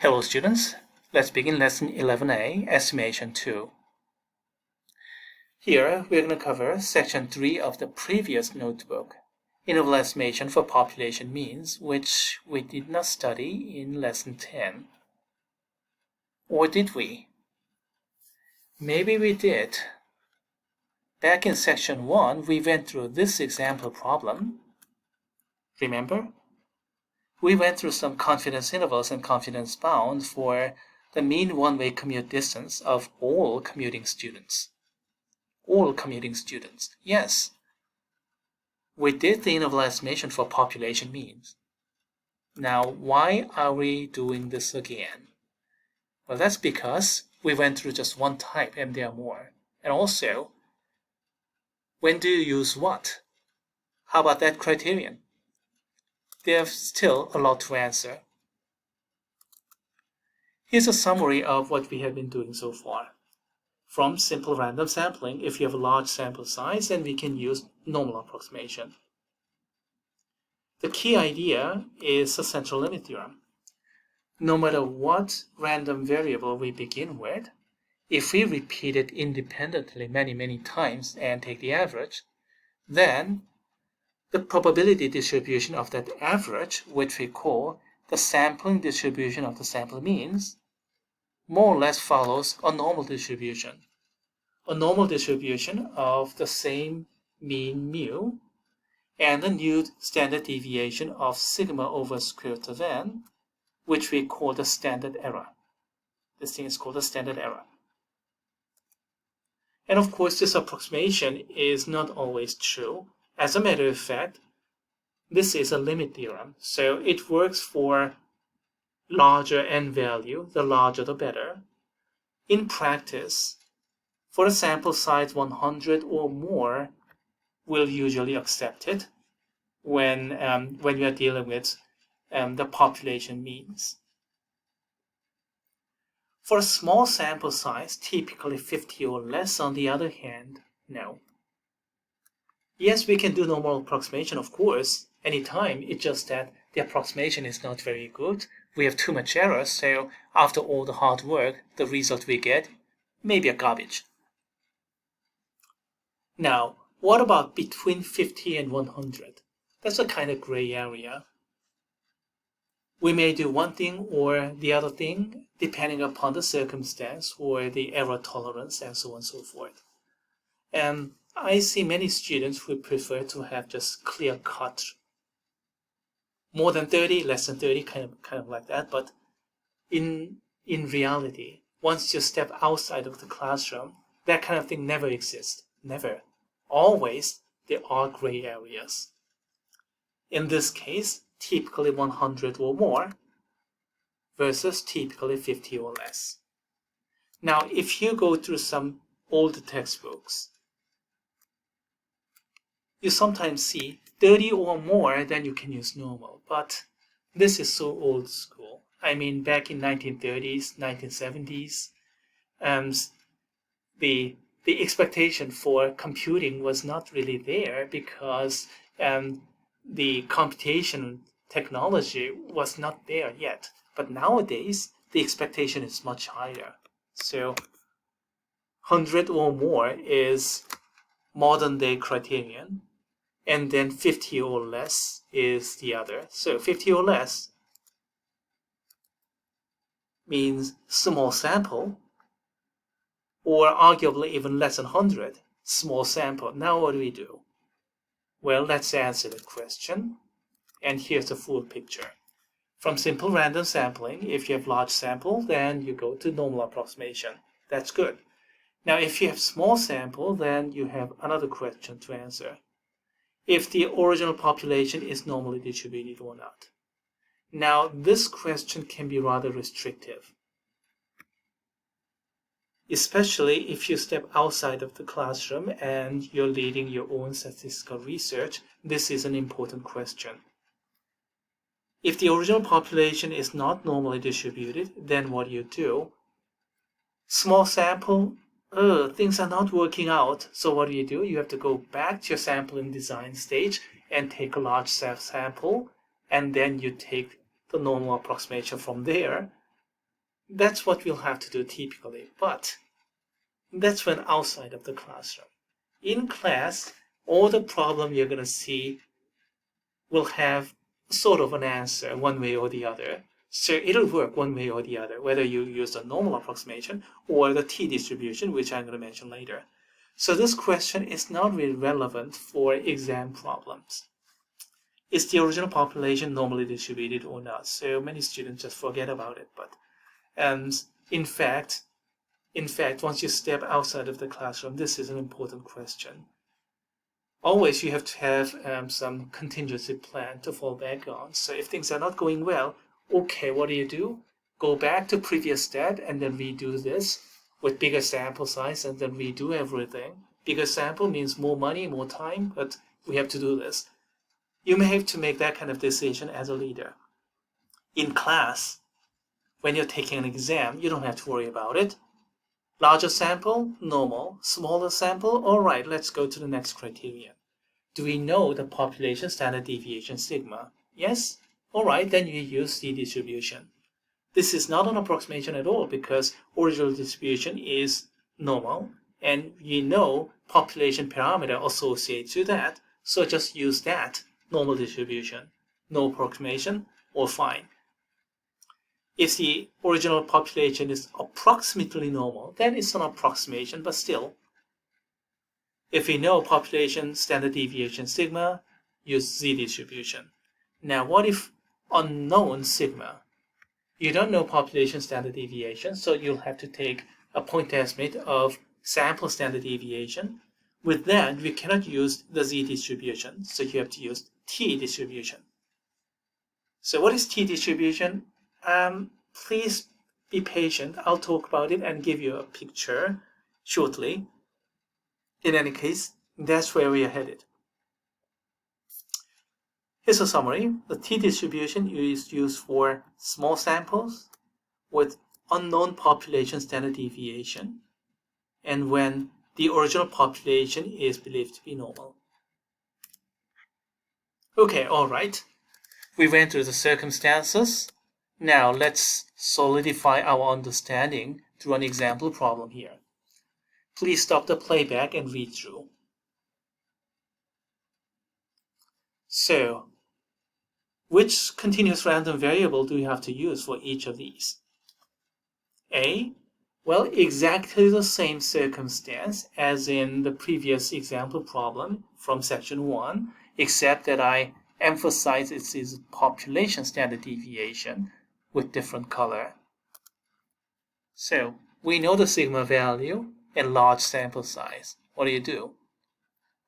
Hello students, let's begin lesson 11a, Estimation 2. Here we're going to cover section 3 of the previous notebook, Interval Estimation for Population Means, which we did not study in lesson 10. Or did we? Maybe we did. Back in section 1, we went through this example problem. Remember? We went through some confidence intervals and confidence bounds for the mean one-way commute distance of all commuting students. All commuting students, yes. We did the interval estimation for population means. Now, why are we doing this again? Well, that's because we went through just one type and there are more. And also, when do you use what? How about that criterion? There's still a lot to answer. Here's a summary of what we have been doing so far. From simple random sampling, if you have a large sample size, then we can use normal approximation. The key idea is the central limit theorem. No matter what random variable we begin with, if we repeat it independently many times and take the average, then the probability distribution of that average, which we call the sampling distribution of the sample means, more or less follows a normal distribution. A normal distribution of the same mean mu and a new standard deviation of sigma over square root of n, which we call the standard error. This thing is called the standard error. And of course, this approximation is not always true. As a matter of fact, this is a limit theorem, so it works for larger n value, the larger the better. In practice, for a sample size 100 or more, we'll usually accept it when we are dealing with the population means. For a small sample size, typically 50 or less, on the other hand, no. Yes, we can do normal approximation, of course, anytime. It's just that the approximation is not very good. We have too much error, so after all the hard work, the result we get may be a garbage. Now, what about between 50 and 100? That's a kind of gray area. We may do one thing or the other thing, depending upon the circumstance or the error tolerance and so on and so forth. And I see many students who prefer to have just clear cut. More than 30, less than 30, kind of like that. But in reality, once you step outside of the classroom, that kind of thing never exists. Never. Always, there are gray areas. In this case, typically 100 or more versus typically 50 or less. Now, if you go through some old textbooks, you sometimes see 30 or more, then you can use normal. But this is so old school. I mean, back in 1930s, 1970s, the expectation for computing was not really there because the computation technology was not there yet. But nowadays, the expectation is much higher. So 100 or more is modern day criterion, and then 50 or less is the other. So 50 or less means small sample, or arguably even less than 100, small sample. Now what do we do? Well, let's answer the question, and here's the full picture. From simple random sampling, if you have large sample, then you go to normal approximation. That's good. Now, if you have small sample, then you have another question to answer. If the original population is normally distributed or not. Now, this question can be rather restrictive, especially if you step outside of the classroom and you're leading your own statistical research. This is an important question. If the original population is not normally distributed, then what do you do? Small sample, things are not working out. So what do? You have to go back to your sampling design stage and take a large sample, and then you take the normal approximation from there. That's what we'll have to do typically, but that's when outside of the classroom. In class, all the problem you're going to see will have sort of an answer one way or the other. So it'll work one way or the other, whether you use the normal approximation or the t-distribution, which I'm going to mention later. So this question is not really relevant for exam problems. Is the original population normally distributed or not? So many students just forget about it. And in fact, once you step outside of the classroom, this is an important question. Always you have to have some contingency plan to fall back on. So if things are not going well, okay, what do? Go back to previous step and then redo this with bigger sample size and then redo everything. Bigger sample means more money, more time, but we have to do this. You may have to make that kind of decision as a leader. In class, when you're taking an exam, you don't have to worry about it. Larger sample, normal. Smaller sample, all right, let's go to the next criterion. Do we know the population standard deviation sigma? Yes? All right, then you use the distribution. This is not an approximation at all because original distribution is normal and you know population parameter associated to that, so just use that normal distribution. No approximation, all fine. If the original population is approximately normal, then it's an approximation, but still. If we know population standard deviation sigma, use z-distribution. Now, what if unknown sigma? You don't know population standard deviation, so you'll have to take a point estimate of sample standard deviation. With that, we cannot use the z-distribution, so you have to use t-distribution. So what is t-distribution? Please be patient. I'll talk about it and give you a picture shortly. In any case, that's where we are headed. Here's a summary. The t-distribution is used for small samples with unknown population standard deviation and when the original population is believed to be normal. Okay, all right. We went through the circumstances. Now let's solidify our understanding through an example problem here. Please stop the playback and read through. So, which continuous random variable do we have to use for each of these? A, well, exactly the same circumstance as in the previous example problem from section 1, except that I emphasize its population standard deviation with different color. So, we know the sigma value and large sample size. What do?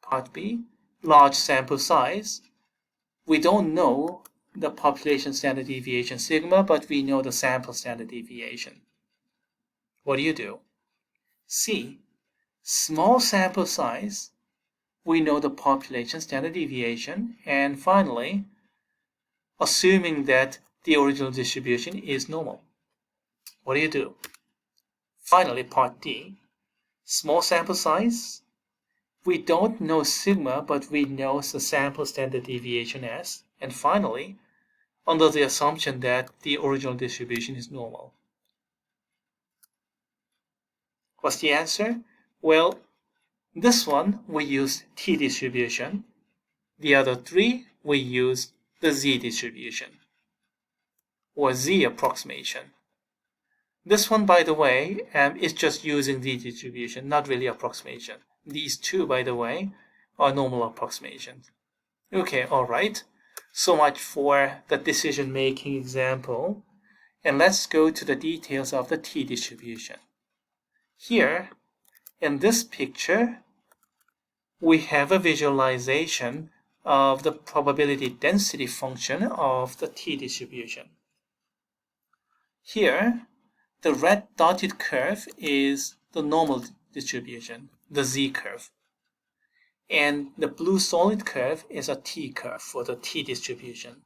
Part B, large sample size. We don't know the population standard deviation sigma, but we know the sample standard deviation. What do? C, small sample size. We know the population standard deviation. And finally, assuming that the original distribution is normal. What do? Finally, part D, small sample size. We don't know sigma, but we know the sample standard deviation S. And finally, under the assumption that the original distribution is normal. What's the answer? Well, this one we use t-distribution. The other three we use the z-distribution or z-approximation. This one, by the way, is just using z-distribution, not really approximation. These two, by the way, are normal approximations. Okay, all right. So much for the decision-making example. And let's go to the details of the t-distribution. Here, in this picture, we have a visualization of the probability density function of the t-distribution. Here, the red dotted curve is the normal distribution, the z-curve. And the blue solid curve is a t-curve for the t-distribution.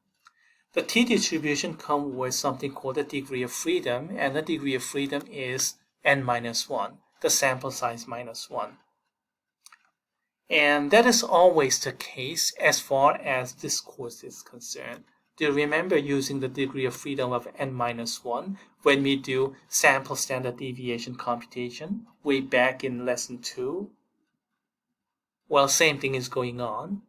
The t-distribution comes with something called the degree of freedom, and the degree of freedom is n-1, the sample size minus 1. And that is always the case as far as this course is concerned. Do you remember using the degree of freedom of n-1 when we do sample standard deviation computation way back in lesson 2? Well, same thing is going on.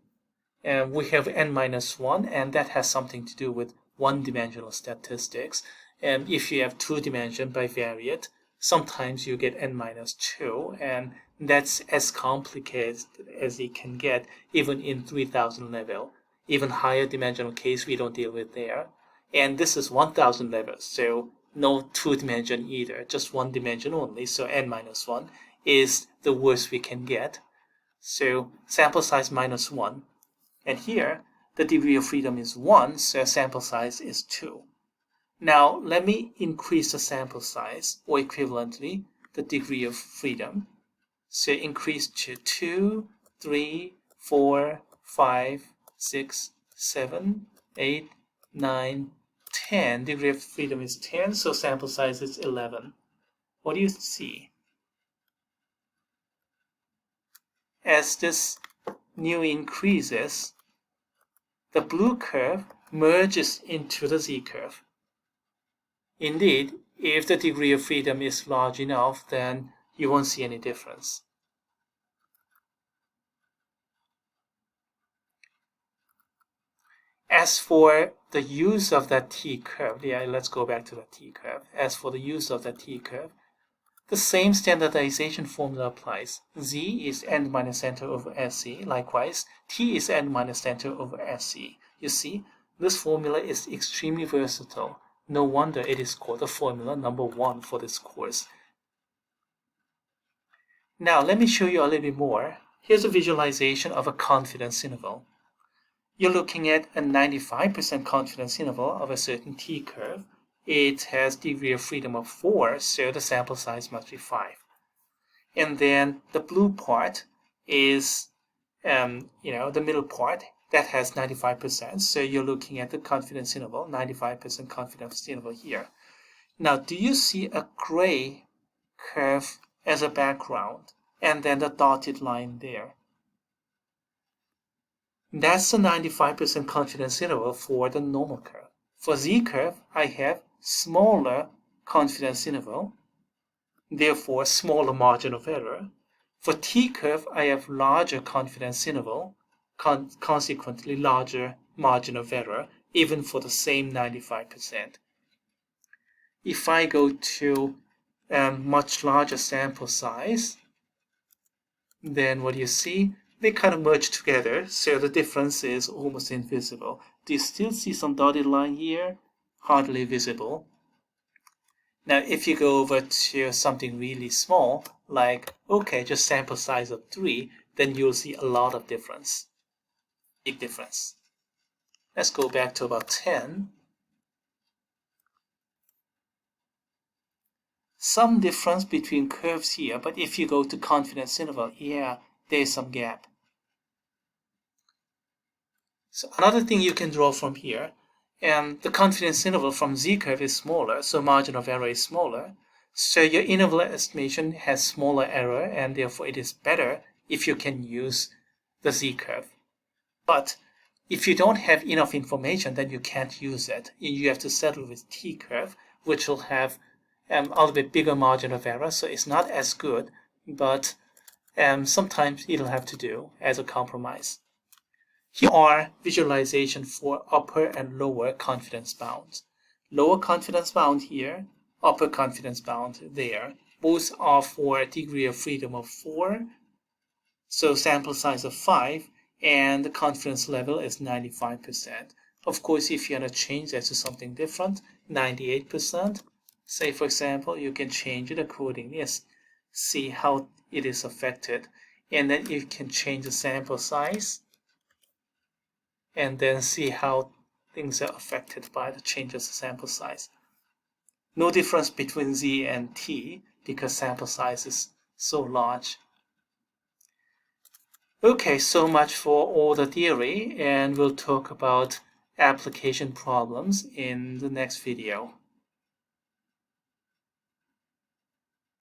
And we have n-1, and that has something to do with one-dimensional statistics. And if you have two-dimension bivariate, sometimes you get n-2, and that's as complicated as it can get, even in 3000 level. Even higher dimensional case we don't deal with there. And this is 1000 level, so no two-dimension either, just one dimension only. So n-1 is the worst we can get. So sample size -1. And here, the degree of freedom is 1, so sample size is 2. Now, let me increase the sample size, or equivalently, the degree of freedom. So increase to 2, 3, 4, 5, 6, 7, 8, 9, 10. Degree of freedom is 10, so sample size is 11. What do you see? As this nu increases, the blue curve merges into the z-curve. Indeed, if the degree of freedom is large enough, then you won't see any difference. As for the use of that t-curve, let's go back to the t-curve. As for the use of the t-curve, the same standardization formula applies. Z is n-center over SC. Likewise, T is n-center over SC. You see, this formula is extremely versatile. No wonder it is called the formula number 1 for this course. Now, let me show you a little bit more. Here's a visualization of a confidence interval. You're looking at a 95% confidence interval of a certain t-curve. It has degree of freedom of 4, so the sample size must be 5. And then the blue part is, the middle part, that has 95%. So you're looking at the confidence interval, 95% confidence interval here. Now, do you see a gray curve as a background, and then the dotted line there? That's the 95% confidence interval for the normal curve. For z-curve, I have smaller confidence interval, therefore smaller margin of error. For t-curve, I have larger confidence interval, consequently larger margin of error, even for the same 95%. If I go to much larger sample size, then what do you see? They kind of merge together, so the difference is almost invisible. Do you still see some dotted line here? Hardly visible. Now, if you go over to something really small, like, just sample size of 3, then you'll see a lot of difference. Big difference. Let's go back to about 10. Some difference between curves here, but if you go to confidence interval, there's some gap. So another thing you can draw from here, the confidence interval from z-curve is smaller, so margin of error is smaller. So your interval estimation has smaller error, and therefore it is better if you can use the z-curve. But if you don't have enough information, then you can't use it. You have to settle with t-curve, which will have a little bit bigger margin of error, so it's not as good, but sometimes it'll have to do as a compromise. Here are visualization for upper and lower confidence bounds. Lower confidence bound here, upper confidence bound there. Both are for a degree of freedom of 4, so sample size of 5, and the confidence level is 95%. Of course, if you want to change that to something different, 98%, say for example, you can change it accordingly, see how it is affected, and then you can change the sample size, and then see how things are affected by the changes in sample size. No difference between Z and T because sample size is so large. Okay, so much for all the theory, and we'll talk about application problems in the next video.